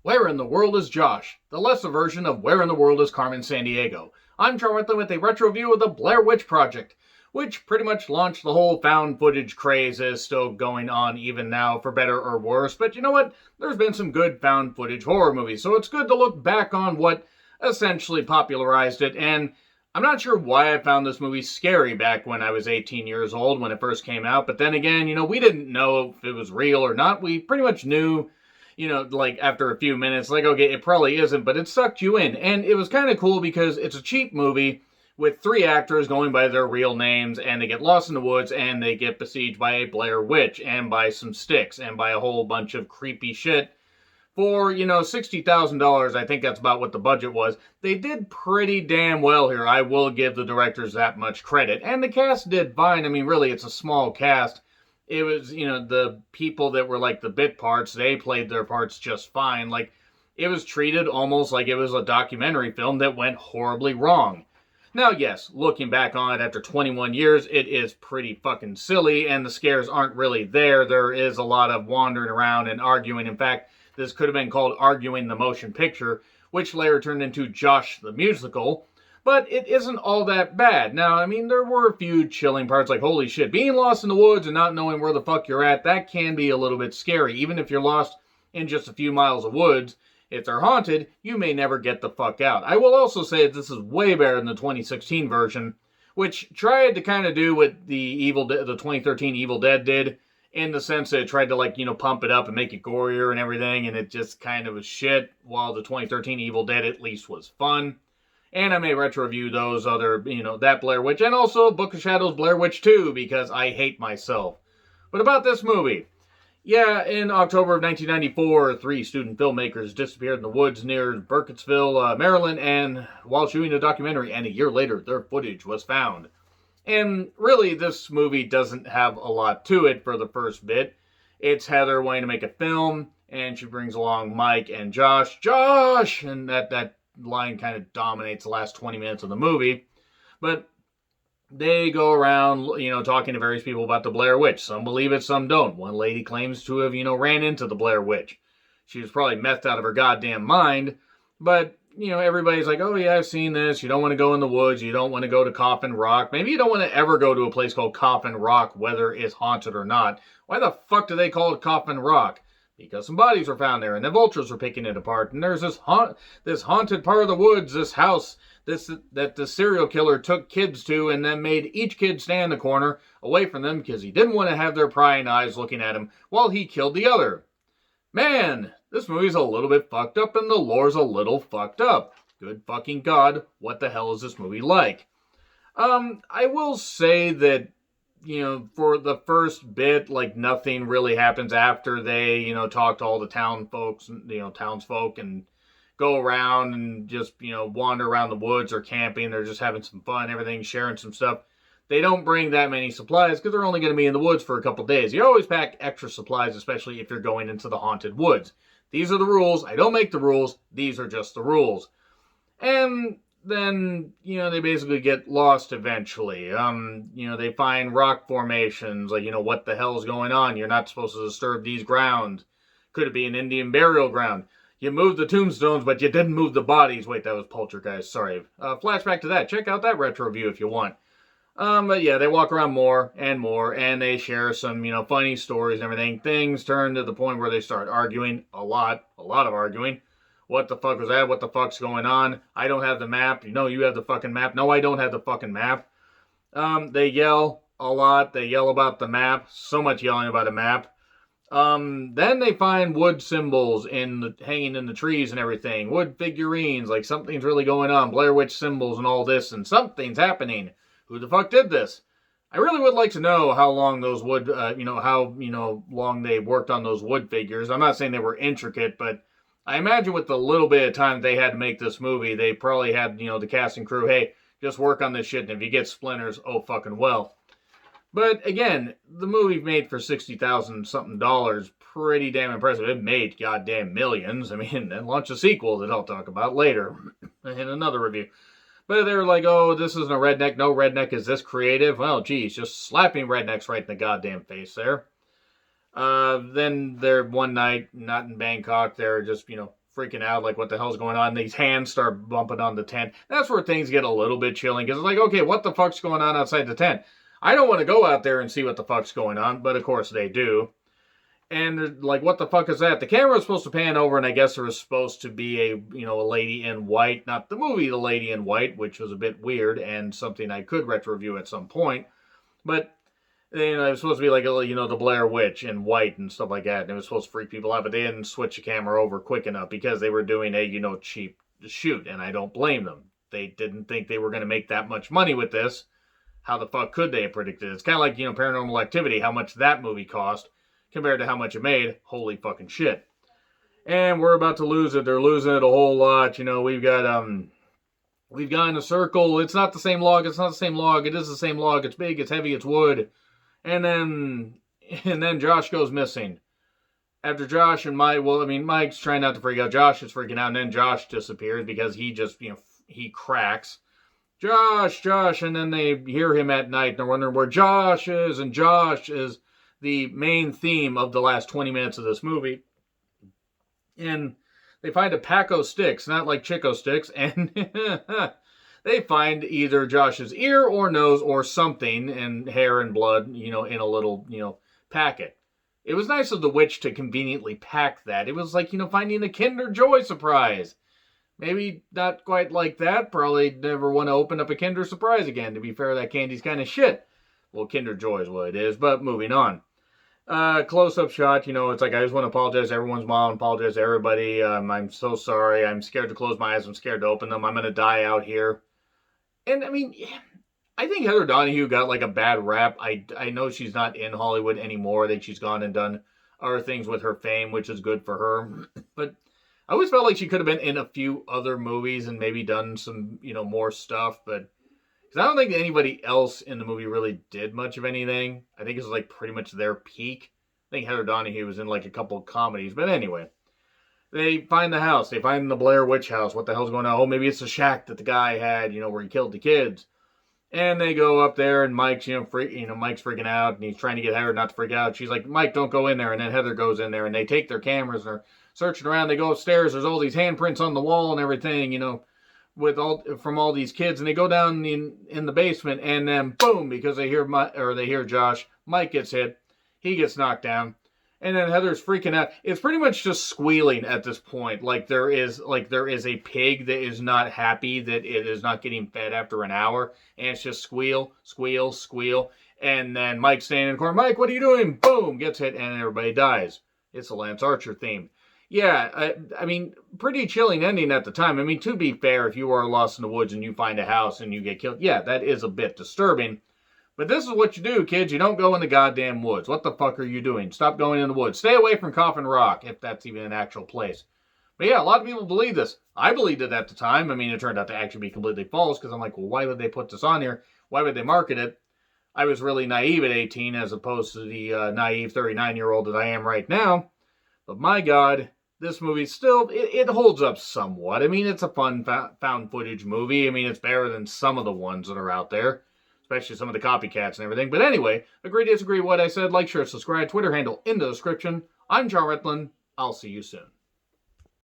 Where in the World is Josh? The lesser version of Where in the World is Carmen Sandiego. I'm Charlotte with a retro review of the Blair Witch Project, which pretty much launched the whole found footage craze that is still going on even now, for better or worse. But you know what? There's been some good found footage horror movies, so it's good to look back on what essentially popularized it. And I'm not sure why I found this movie scary back when I was 18 years old when it first came out. But then again, we didn't know if it was real or not. We pretty much knew, like after a few minutes, like, okay, it probably isn't, but it sucked you in. And it was kind of cool because it's a cheap movie with three actors going by their real names, and they get lost in the woods, and they get besieged by a Blair Witch, and by some sticks, and by a whole bunch of creepy shit. For, $60,000, I think that's about what the budget was. They did pretty damn well here. I will give the directors that much credit. And the cast did fine. I mean, really, it's a small cast. It was, the people that were like the bit parts, they played their parts just fine. Like, it was treated almost like it was a documentary film that went horribly wrong. Now, yes, looking back on it after 21 years, it is pretty fucking silly, and the scares aren't really there. There is a lot of wandering around and arguing. In fact, this could have been called Arguing the Motion Picture, which later turned into Josh the Musical. But it isn't all that bad. Now, I mean, there were a few chilling parts, like, holy shit, being lost in the woods and not knowing where the fuck you're at, that can be a little bit scary. Even if you're lost in just a few miles of woods, if they're haunted, you may never get the fuck out. I will also say that this is way better than the 2016 version, which tried to kind of do what the 2013 Evil Dead did, in the sense that it tried to, pump it up and make it gorier and everything, and it just kind of was shit, while the 2013 Evil Dead at least was fun. And I may retro review those other, that Blair Witch, and also Book of Shadows Blair Witch 2, because I hate myself. But about this movie. Yeah, in October of 1994, three student filmmakers disappeared in the woods near Burkittsville, Maryland, and while shooting a documentary, and a year later, their footage was found. And really, this movie doesn't have a lot to it for the first bit. It's Heather wanting to make a film, and she brings along Mike and Josh. Josh! And that line kind of dominates the last 20 minutes of the movie. But they go around, talking to various people about the Blair Witch. Some believe it, some don't. One lady claims to have, ran into the Blair Witch. She was probably methed out of her goddamn mind. But, everybody's like, oh yeah, I've seen this. You don't want to go in the woods. You don't want to go to Coffin Rock. Maybe you don't want to ever go to a place called Coffin Rock, whether it's haunted or not. Why the fuck do they call it Coffin Rock? Because some bodies were found there, and the vultures were picking it apart. And there's this haunted part of the woods, this house, that the serial killer took kids to, and then made each kid stand in the corner away from them because he didn't want to have their prying eyes looking at him while he killed the other. Man, this movie's a little bit fucked up, and the lore's a little fucked up. Good fucking God, what the hell is this movie like? I will say that, for the first bit, like, nothing really happens after they, talk to all the townsfolk and go around and just, wander around the woods or camping. They're just having some fun, everything, sharing some stuff. They don't bring that many supplies because they're only going to be in the woods for a couple days. You always pack extra supplies, especially if you're going into the haunted woods. These are the rules. I don't make the rules. These are just the rules. And then, they basically get lost eventually. They find rock formations, like, what the hell is going on? You're not supposed to disturb these grounds. Could it be an Indian burial ground? You moved the tombstones, but you didn't move the bodies. Wait, that was Poltergeist. Sorry. Flashback to that. Check out that retro review if you want. But yeah, they walk around more, and they share some, funny stories and everything. Things turn to the point where they start arguing. A lot of arguing. What the fuck was that? What the fuck's going on? I don't have the map. No, you have the fucking map. No, I don't have the fucking map. They yell a lot. They yell about the map. So much yelling about a map. Then they find wood symbols hanging in the trees and everything. Wood figurines, like something's really going on. Blair Witch symbols and all this, and something's happening. Who the fuck did this? I really would like to know how long those long they worked on those wood figures. I'm not saying they were intricate, but I imagine with the little bit of time they had to make this movie, they probably had, the cast and crew, hey, just work on this shit, and if you get splinters, oh fucking well. But again, the movie made for $60,000 something, pretty damn impressive. It made goddamn millions. I mean, then launch a sequel that I'll talk about later in another review. But they're like, oh, this isn't a redneck. No redneck is this creative. Well, geez, just slapping rednecks right in the goddamn face there. Then they're one night, not in Bangkok, they're just, freaking out, like what the hell's going on. These hands start bumping on the tent. That's where things get a little bit chilling, because it's like, okay, what the fuck's going on outside the tent? I don't want to go out there and see what the fuck's going on, but of course they do. And they're like, what the fuck is that? The camera was supposed to pan over, and I guess there was supposed to be a lady in white, not the movie The Lady in White, which was a bit weird and something I could retro review at some point. But it was supposed to be like the Blair Witch in white and stuff like that, and it was supposed to freak people out, but they didn't switch the camera over quick enough because they were doing a cheap shoot, and I don't blame them. They didn't think they were going to make that much money with this. How the fuck could they have predicted it? It's kind of like Paranormal Activity, how much that movie cost compared to how much it made. Holy fucking shit. And we're about to lose it. They're losing it a whole lot. We've got in a circle. It's not the same log. It's not the same log. It is the same log. It's big. It's heavy. It's wood. And then Josh goes missing. After Josh and Mike's trying not to freak out. Josh is freaking out, and then Josh disappears because he just, he cracks. Josh, and then they hear him at night, and they're wondering where Josh is, and Josh is the main theme of the last 20 minutes of this movie. And they find a pack of sticks, not like Chico sticks, and they find either Josh's ear or nose or something, and hair and blood, in a little, packet. It was nice of the witch to conveniently pack that. It was like, finding a Kinder Joy surprise. Maybe not quite like that. Probably never want to open up a Kinder Surprise again. To be fair, that candy's kind of shit. Well, Kinder Joy is what it is, but moving on. Close-up shot, it's like, I just want to apologize to everyone's mom, apologize to everybody. I'm so sorry. I'm scared to close my eyes. I'm scared to open them. I'm going to die out here. And, I think Heather Donahue got, like, a bad rap. I know she's not in Hollywood anymore. I think she's gone and done other things with her fame, which is good for her. But I always felt like she could have been in a few other movies and maybe done some, more stuff, but because I don't think anybody else in the movie really did much of anything. I think it was like pretty much their peak. I think Heather Donahue was in like a couple of comedies, but anyway. They find the house. They find the Blair Witch house. What the hell's going on? Oh, maybe it's the shack that the guy had, where he killed the kids. And they go up there, and Mike's, Mike's freaking out, and he's trying to get Heather not to freak out. She's like, Mike, don't go in there. And then Heather goes in there, and they take their cameras, and they're searching around. They go upstairs. There's all these handprints on the wall and everything, from all these kids. And they go down in the basement, and then boom, because they hear Josh, Mike gets hit. He gets knocked down. And then Heather's freaking out. It's pretty much just squealing at this point. Like there is a pig that is not happy that it is not getting fed after an hour. And it's just squeal, squeal, squeal. And then Mike's standing in the corner. Mike, what are you doing? Boom, gets hit, and everybody dies. It's a Lance Archer theme. Yeah, pretty chilling ending at the time. To be fair, if you are lost in the woods and you find a house and you get killed, yeah, that is a bit disturbing. But this is what you do, kids. You don't go in the goddamn woods. What the fuck are you doing? Stop going in the woods. Stay away from Coffin Rock, if that's even an actual place. But yeah, a lot of people believe this. I believed it at the time. It turned out to actually be completely false, because I'm like, well, why would they put this on here? Why would they market it? I was really naive at 18, as opposed to the naive 39-year-old that I am right now. But my God, this movie still, it holds up somewhat. It's a fun found footage movie. It's better than some of the ones that are out there, especially some of the copycats and everything. But anyway, agree, disagree, what I said, like, share, subscribe, Twitter handle in the description. I'm John Retlin. I'll see you soon.